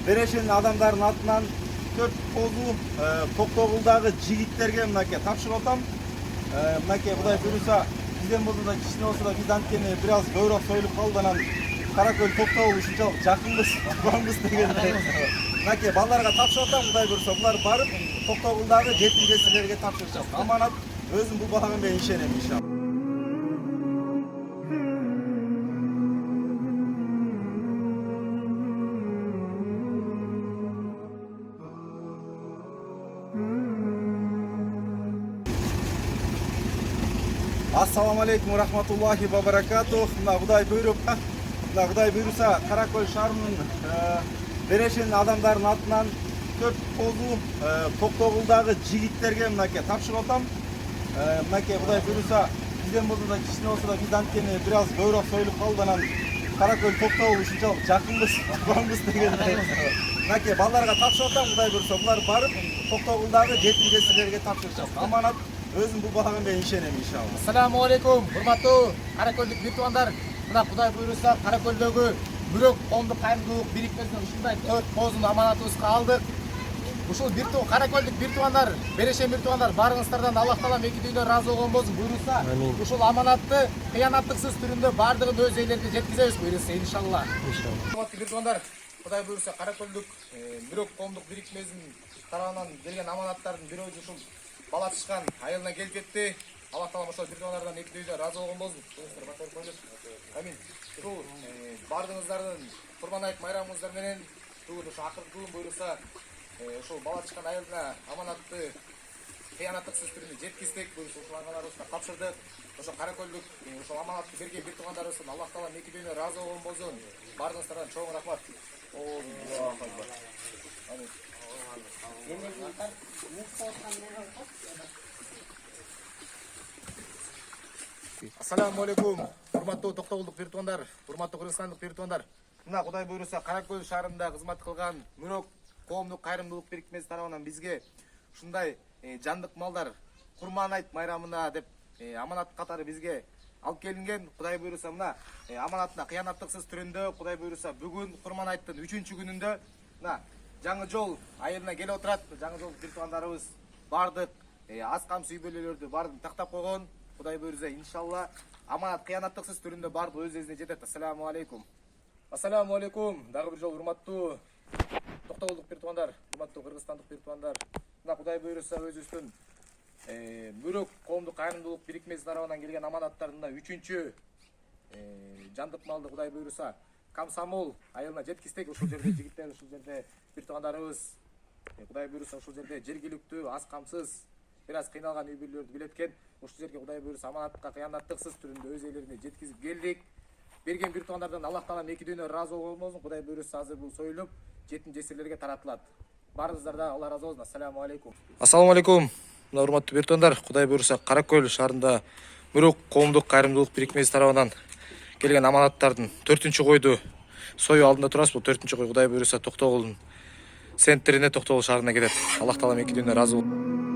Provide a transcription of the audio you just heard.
берешен адамдардын атынан 4 козу Токтогулдагы жигиттерге мынакей тапшырып атам. Мынакей Кудай буйруса бизден болсо да кичине болсо да биз анткени бир аз көбүрөөк союлуп калды, анан Каракөл Токтогул ушунчалык жакынбыз, тууганбыз дегендей. Мынакей балдарга тапшырып атам, Кудай буйруса булар барып Токтогулдагы жетим жесирлерге тапшырышат. Аманат, өзүм бул балага мен ишенем иншалла. Ассаламу алейкум рахматуллахи ва баракатух. Мына Кудай буйруса Каракөл шаарынын берешен адамдардын атынан 4 козу Токтогулдагы жигиттерге мынакей тапшырып атам. Мынакей Кудай буйруса бизден болсо да кичине болсо да биз анткени бир аз көбүрөөк союлуп калды, анан Каракөл Токтогул ушунчалык жакынбыз, тууганбыз дегендей. Мынакей балдарга тапшырып атам, Кудай буйруса булар барып Токтогулдагы жетим жесирлерге тапшырышат. Аманат, өзүм бул балага мен ишенем иншалла. Ассаламу алейкум, урматтуу Каракөлдүк бир туугандар. Мына Кудай буйруса Каракөлдөгү Мүрөк коомдук кайрымдуулук бирикмесинен ушундай 4 козуну аманатыбызга алдык. Ушул Каракөлдүк бир туугандар, берешен бир туугандар, баарыңыздардан Аллах Таала эки дүйнө ыраазы болгон болсун. Буйруса ушул аманатты кыянаттыксыз түрүндө баардыгын өз ээлерине жеткизебиз буйруса иншалла. Урматтуу бир туугандар, Кудай буйруса Каракөлдүк Мүрөк коомдук бирикмесинин тарабынан келген аманаттардын бирөө ушул бала тышкан айылына келип жетти. Аллах Таала ошол бир туугандардан эки дүйнө ыраазы болгон болсун. Амин. Ушул баардыгыңыздардын Курман айт майрамыңыздар менен бүгүн ошо акыркы күн буйруса ошол бала тышкан айылына аманатты кыянаттыксыз түрүндө жеткиздик. Буйруса ушул агаларыбызга тапшырдык. Ошо Каракөлдүк ошол аманатты берген бир туугандарыбыздан Аллах Таала эки дүйнө ыраазы болгон болсун. Баардыгыңыздардан чоң рахмат. Амин. Ассаламу алейкум, урматтуу Токтогулдук бир туугандар, урматтуу Кыргызстандык бир туугандар. Мына Кудай буйруса Каракөл шаарында кызмат кылган Мүрөк коомдук кайрымдуулук бирикмеси тарабынан бизге ушундай жандык малдар Курман айт майрамына деп аманат катары бизге алып келинген. Кудай буйруса мына аманатына кыянаттыксыз түрүндө Кудай буйруса бүгүн Курман айттын 3-күнүндө мына Жаңы Жол айылына келип отурат. Жаңы Жол бир туугандарыбыз бардык аз камсыз үй бүлөлөрдү баардыгын тактап койгон. Кудай буйруса иншалла аманат кыянаттыксыз түрүндө баардыгы өз өзүнө жетет. Ассаламу алейкум. Ассаламу алейкум. Дагы бир жолу урматтуу Токтогулдук бир туугандар, урматтуу Кыргызстандык бир туугандар. Мына Кудай буйруса өзүбүздүн Мүрөк коомдук кайрымдуулук бирикмеси тарабынан келген аманаттардын 3-чү жандык малды Кудай буйруса Комсомол айылына жеткиздик. Ушул жерде жигиттер, ушул жерде бир туугандарыбыз Кудай буйруса ушул жерде жергиликтүү аз камсыз бир аз кыйналган үй бүлөлөрдү билеткен. Ушул жерге Кудай буйруса аманатка кыянаттыксыз түрүндө өз ээлерине жеткизип келдик. Берген бир туугандардан Аллах Таала эки дүйнө ыраазы болгон болсун. Кудай буйруса азыр бул союлуп жетим жесирлерге таратылат. Баарыңыздардан Алла ыраазы болсун. Ассаламу алейкум. Ассаламу алейкум. Мына урматтуу бир туугандар, Кудай буйруса Каракөл шаарында Мүрөк коомдук кайрымдуулук бирикмеси тарабынан келген аманаттардын 4-койду сою алдында турабыз. Бул 4-кой Кудай буйруса Токтогулдун центрине, Токтогул шаарына келет. Аллах Таала эки дүйнө ыраазы болсун.